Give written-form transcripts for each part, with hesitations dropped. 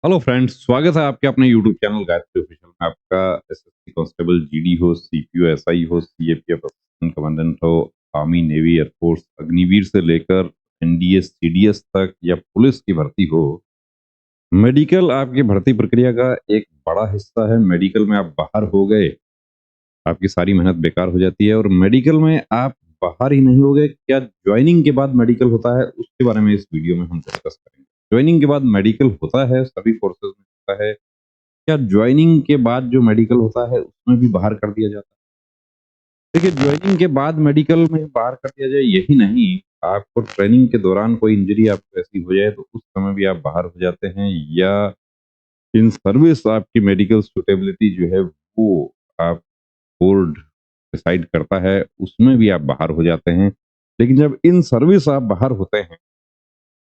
Hello friends, स्वागत है आपके अपने यूट्यूब चैनल गायत्री ऑफिशियल में। आपका एसएससी कांस्टेबल, जीडी हो, सीपीओ, एसआई हो, सीएपीएफ असिस्टेंट कमांडेंट हो, आर्मी, नेवी, एयरफोर्स, अग्निवीर से लेकर एनडीएस, सीडीएस तक या पुलिस की भर्ती हो, मेडिकल आपकी भर्ती प्रक्रिया का एक बड़ा हिस्सा है। मेडिकल में आप बाहर हो गए, आपकी सारी मेहनत बेकार हो जाती है। और मेडिकल में आप बाहर ही नहीं हो गए, क्या ज्वाइनिंग के बाद मेडिकल होता है, उसके बारे में इस वीडियो में हम डिस्कस करेंगे। ज्वाइनिंग के बाद मेडिकल होता है, सभी फोर्सेज में होता है। क्या ज्वाइनिंग के बाद जो मेडिकल होता है उसमें भी बाहर कर दिया जाता है? देखिए, ज्वाइनिंग के बाद मेडिकल में बाहर कर दिया जाए यही नहीं, आपको ट्रेनिंग के दौरान कोई इंजरी आपको ऐसी हो जाए तो उस समय भी आप बाहर हो जाते हैं, या इन सर्विस आपकी मेडिकल सुटेबिलिटी जो है वो आप बोर्ड डिसाइड करता है, उसमें भी आप बाहर हो जाते हैं। लेकिन जब इन सर्विस आप बाहर होते हैं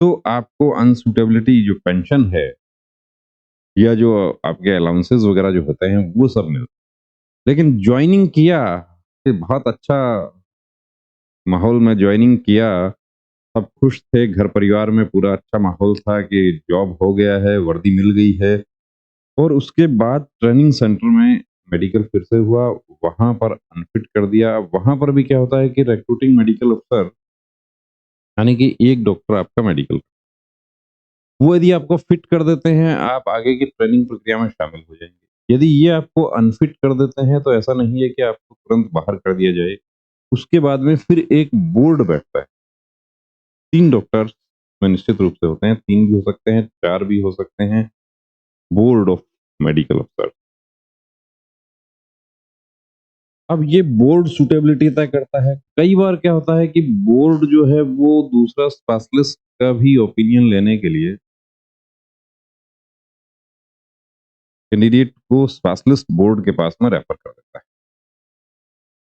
तो आपको अनसुटेबिलिटी जो पेंशन है या जो आपके अलाउंसेस वगैरह जो होते हैं वो सब मिलते हैं। लेकिन ज्वाइनिंग किया कि बहुत अच्छा माहौल में ज्वाइनिंग किया, सब खुश थे, घर परिवार में पूरा अच्छा माहौल था कि जॉब हो गया है, वर्दी मिल गई है। और उसके बाद ट्रेनिंग सेंटर में मेडिकल फिर से हुआ, वहां पर अनफिट कर दिया। वहां पर भी क्या होता है कि रिक्रूटिंग मेडिकल अफसर, यानी कि एक डॉक्टर आपका मेडिकल, वो यदि आपको फिट कर देते हैं, आप आगे की ट्रेनिंग प्रक्रिया में शामिल हो जाएंगे। यदि ये आपको अनफिट कर देते हैं तो ऐसा नहीं है कि आपको तुरंत बाहर कर दिया जाए। उसके बाद में फिर एक बोर्ड बैठता है। 3 डॉक्टर्स में निश्चित रूप से होते हैं, 3 भी हो सकते हैं, 4 भी हो सकते हैं। बोर्ड ऑफ मेडिकल अफसर। अब ये बोर्ड सुटेबिलिटी तय करता है। कई बार क्या होता है कि बोर्ड जो है वो दूसरा स्पेशलिस्ट का भी ओपिनियन लेने के लिए कैंडिडेट को स्पेशलिस्ट बोर्ड के पास में रेफर कर देता है।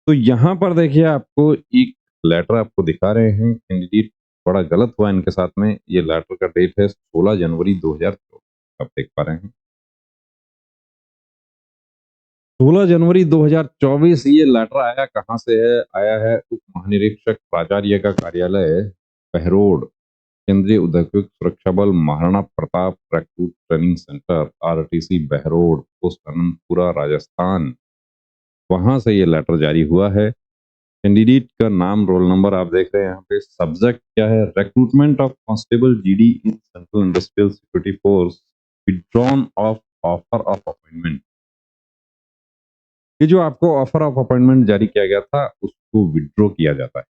तो यहाँ पर देखिए, आपको एक लेटर आपको दिखा रहे हैं कैंडिडेट, बड़ा गलत हुआ इनके साथ में। ये लेटर का डेट है 16 जनवरी 2024, आप देख पा रहे हैं। 16 जनवरी 2024 ये लेटर आया कहाँ से है? आया है उप महानिरीक्षक प्राचार्य का कार्यालय, बहरोड, केंद्रीय उद्योग सुरक्षा बल, Maharana Pratap recruit training centre, RTC Behror, post Ananthapura, Rajasthan. वहां से ये लेटर जारी हुआ है। कैंडिडेट का नाम, रोल नंबर आप देख रहे हैं यहाँ पे। सब्जेक्ट क्या है? Recruitment of constable GD in central industrial security force, withdrawn of offer of appointment. ये जो आपको ऑफर ऑफ अपॉइंटमेंट जारी किया गया था उसको विड्रॉ किया जाता है।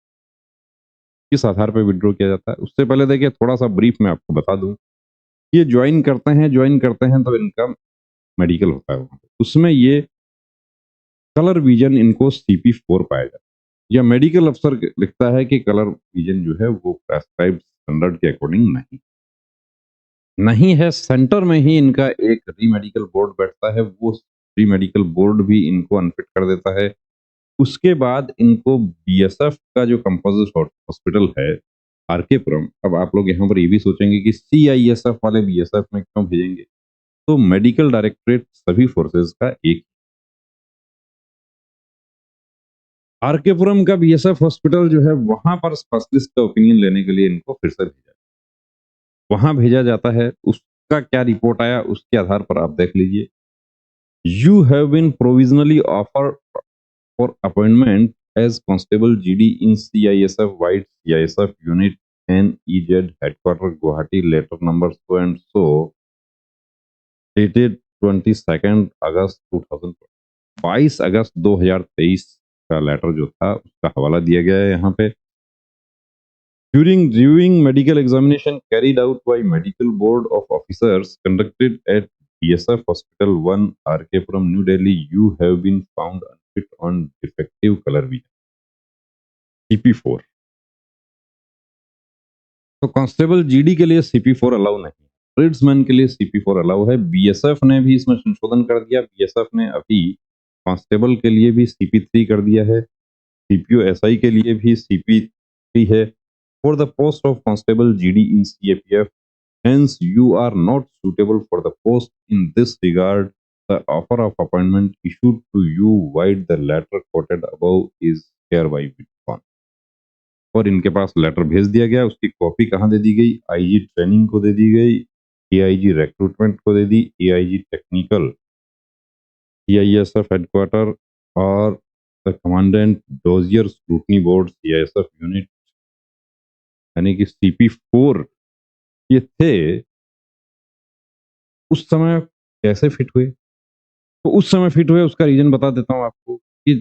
किस आधार पर विड्रॉ किया जाता है, उससे पहले देखिए थोड़ा सा ब्रीफ में आपको बता दूं। ये ज्वाइन करते हैं तो इनका मेडिकल होता है वहां पे। उसमें ये कलर विजन इनको CP4 पाया जाता है, या मेडिकल अफसर लिखता है कि कलर विजन जो है वो प्रेस्क्राइब्ड स्टैंडर्ड के अकॉर्डिंग नहीं नहीं है। सेंटर में ही इनका एक री मेडिकल बोर्ड बैठता है, वो री मेडिकल बोर्ड भी इनको अनफिट कर देता है। उसके बाद इनको बीएसएफ का जो कंपोजिट हॉस्पिटल है, आरकेपुरम। अब आप लोग यहाँ पर ये भी सोचेंगे कि CISF वाले बीएसएफ में क्यों भेजेंगे? तो मेडिकल डायरेक्टरेट सभी फोर्सेज का एक। आरकेपुरम का बीएसएफ हॉस्पिटल जो है, वहां पर स्पेशलिस्ट का ओपिनियन लेने के लिए इनको फिर से वहां भेजा जाता है। उसका क्या रिपोर्ट आया उसके आधार पर आप देख लीजिए। You have been provisionally offer for appointment as constable GD in CISF wide CISF unit NEZ headquarter Guwahati, letter number so and so, dated 22 August 2000, 22 August 2023 का लेटर जो था उसका हवाला दिया गया है यहाँ पे। During reviewing medical examination carried out by Medical Board of Officers conducted at BSF Hospital 1, RK New Delhi, you have been found unfit on defective color vision, CP4। तो कांस्टेबल GD के लिए CP4 अलाउ नहीं, tradesman के लिए CP4 allow है। BSF ने भी इसमें संशोधन कर दिया। BSF ने अभी कांस्टेबल के लिए भी CP3 कर दिया है, CPO SI के लिए भी CP3 है। For the post of constable GD in CAPF, hence you are not suitable for the post. In this regard, the offer of appointment issued to you vide the letter quoted above is hereby withdrawn। और इनके पास letter भेज दिया गया। उसकी copy कहाँ दे दी गई? IG training को दे दी गई। एआईजी रिक्रूटमेंट को दे दी, एआईजी टेक्निकल, सीआईएसएफ हेडक्वार्टर और the commandant dossier scrutiny board CISF unit, यानी कि CP4 ये थे। उस समय कैसे फिट हुए? तो उस समय फिट हुए उसका रीजन बता देता हूँ आपको कि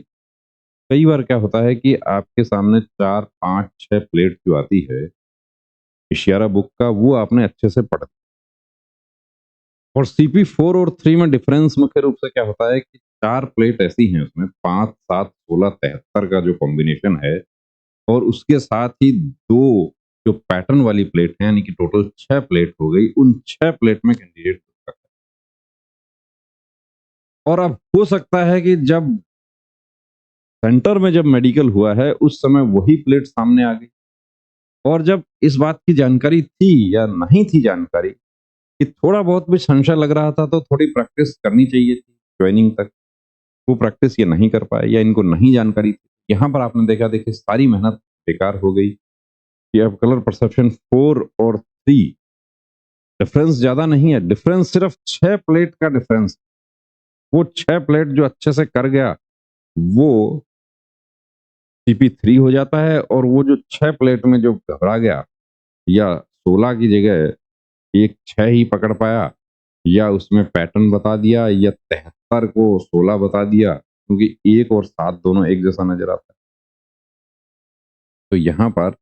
कई बार क्या होता है कि आपके सामने 4, 5, 6 प्लेट जो आती है इशियारा बुक का, वो आपने अच्छे से पढ़, और CP4 और 3 में डिफरेंस मुख्य रूप से क्या होता है कि 4 प्लेट ऐसी हैं उसमें 5, 7, 16, 73 का जो कॉम्बिनेशन है, और उसके साथ ही 2 जो पैटर्न वाली प्लेट है, यानी कि टोटल 6 प्लेट हो गई। उन 6 प्लेट में कैंडिडेट, और अब हो सकता है कि जब सेंटर में जब मेडिकल हुआ है उस समय वही प्लेट सामने आ गई, और जब इस बात की जानकारी थी या नहीं थी जानकारी कि थोड़ा बहुत भी संशय लग रहा था, तो थोड़ी प्रैक्टिस करनी चाहिए थी ज्वाइनिंग तक, वो प्रैक्टिस ये नहीं कर पाए या इनको नहीं जानकारी थी। यहाँ पर आपने देखा, देखिए सारी मेहनत बेकार हो गई कि अब कलर परसेप्शन 4 और 3 डिफरेंस ज्यादा नहीं है, डिफरेंस सिर्फ 6 प्लेट का डिफरेंस। वो 6 प्लेट जो अच्छे से कर गया वो CP3 हो जाता है, और वो जो 6 प्लेट में जो घबरा गया या 16 की जगह एक 6 ही पकड़ पाया, या उसमें पैटर्न बता दिया, या 73 को 16 बता दिया, क्योंकि 1 और 7 दोनों एक जैसा नजर आता है। तो यहाँ पर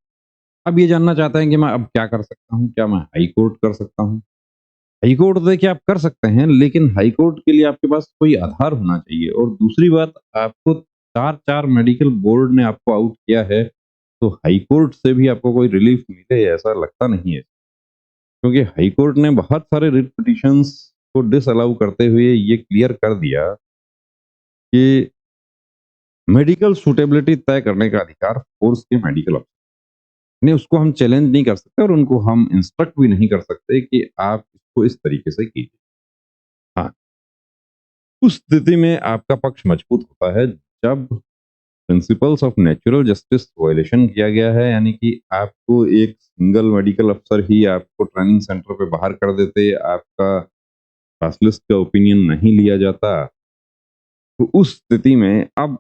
अब ये जानना चाहते हैं कि मैं अब क्या कर सकता हूँ, क्या मैं हाई कोर्ट कर सकता हूँ? हाई कोर्ट देखिए आप कर सकते हैं, लेकिन हाई कोर्ट के लिए आपके पास कोई आधार होना चाहिए, और दूसरी बात, आपको 4-4 मेडिकल बोर्ड ने आपको आउट किया है, तो हाई कोर्ट से भी आपको कोई रिलीफ मिले ऐसा लगता नहीं है, क्योंकि हाई कोर्ट ने बहुत सारे रिट पिटिशंस को डिसअलाउ करते हुए ये क्लियर कर दिया कि मेडिकल सूटेबिलिटी तय करने का अधिकार फोर्स के मेडिकल अफसर ने, उसको हम चैलेंज नहीं कर सकते और उनको हम इंस्ट्रक्ट भी नहीं कर सकते कि आप इसको इस तरीके से कीजिए। हाँ, उस स्थिति में आपका पक्ष मजबूत होता है जब principles of natural justice violation किया गया है, यानी कि आपको एक सिंगल मेडिकल अफसर ही आपको ट्रेनिंग सेंटर पे बाहर कर देते, आपका स्पेशलिस्ट का ओपिनियन नहीं लिया जाता। तो उस स्थिति में अब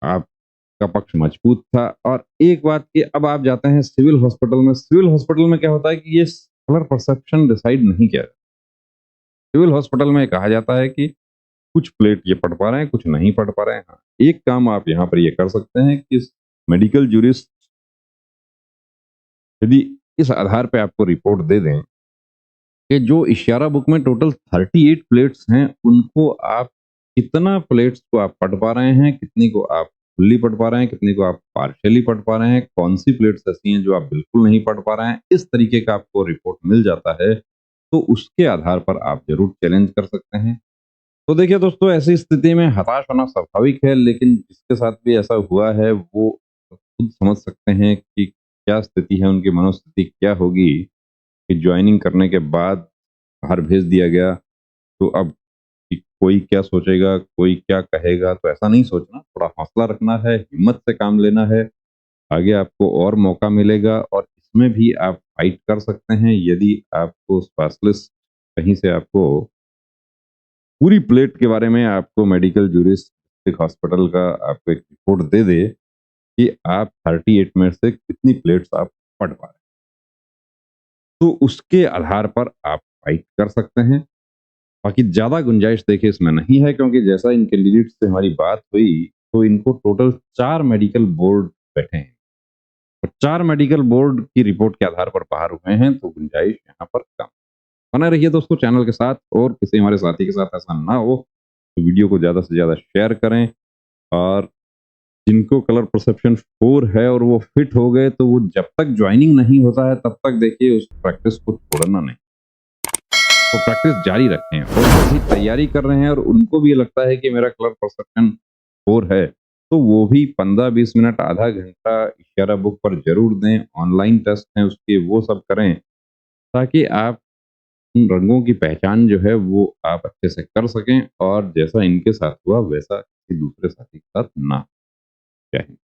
आपका पक्ष मजबूत था। और एक बात कि अब आप जाते हैं सिविल हॉस्पिटल में, सिविल हॉस्पिटल में क्या होता है कि ये कलर परसेप्शन डिसाइड नहीं किया जाता। सिविल हॉस्पिटल में कहा जाता है कि कुछ प्लेट ये पढ़ पा रहे हैं, कुछ नहीं पढ़ पा रहे हैं। हाँ, एक काम आप यहाँ पर ये कर सकते हैं कि मेडिकल जूरिस्ट यदि इस आधार पे आपको रिपोर्ट दे दें कि जो इशारा बुक में टोटल 38 प्लेट्स हैं, उनको आप कितना प्लेट्स को आप पढ़ पा रहे हैं, कितनी को आप फुल्ली पढ़ पा रहे हैं, कितनी को आप पार्शियली पढ़ पा रहे हैं, कौन सी प्लेट्स ऐसी हैं जो आप बिल्कुल नहीं पढ़ पा रहे हैं, इस तरीके का आपको रिपोर्ट मिल जाता है, तो उसके आधार पर आप जरूर चैलेंज कर सकते हैं। तो देखिए दोस्तों, ऐसी स्थिति में हताश होना स्वाभाविक है, लेकिन जिसके साथ भी ऐसा हुआ है वो खुद समझ सकते हैं कि क्या स्थिति है, उनकी मनोस्थिति क्या होगी कि ज्वाइनिंग करने के बाद बाहर भेज दिया गया। तो अब कि कोई क्या सोचेगा, कोई क्या कहेगा, तो ऐसा नहीं सोचना, थोड़ा हौसला रखना है, हिम्मत से काम लेना है। आगे आपको और मौका मिलेगा, और इसमें भी आप फाइट कर सकते हैं यदि आपको स्पेशलिस्ट कहीं से आपको पूरी प्लेट के बारे में, आपको मेडिकल जूरिस्ट एक हॉस्पिटल का आपको एक रिपोर्ट दे दे कि आप 38 में से कितनी प्लेट्स आप पढ़ पा रहे हैं, तो उसके आधार पर आप फाइट कर सकते हैं। बाकी ज्यादा गुंजाइश देखिए इसमें नहीं है, क्योंकि जैसा इन कैंडिडेट से हमारी बात हुई, तो इनको टोटल 4 मेडिकल बोर्ड बैठे हैं, और 4 मेडिकल बोर्ड की रिपोर्ट के आधार पर बाहर हुए हैं, तो गुंजाइश यहाँ पर कम। बना रहिए दोस्तों चैनल के साथ, और किसी हमारे साथी के साथ ऐसा ना हो तो वीडियो को ज्यादा से ज्यादा शेयर करें। और जिनको कलर परसेप्शन 4 है और वो फिट हो गए, तो वो जब तक ज्वाइनिंग नहीं होता है तब तक देखिए उस प्रैक्टिस को छोड़ना नहीं, तो प्रैक्टिस जारी रखें। और अभी तैयारी कर रहे हैं और उनको भी ये लगता है कि मेरा कलर परसेप्शन 4 है, तो वो भी 15-20 मिनट, आधा घंटा इशारा बुक पर जरूर दें। ऑनलाइन टेस्ट हैं उसके, वो सब करें, ताकि आप उन रंगों की पहचान जो है वो आप अच्छे से कर सकें, और जैसा इनके साथ हुआ वैसा किसी दूसरे साथी के साथ ना हो। जय हिंद।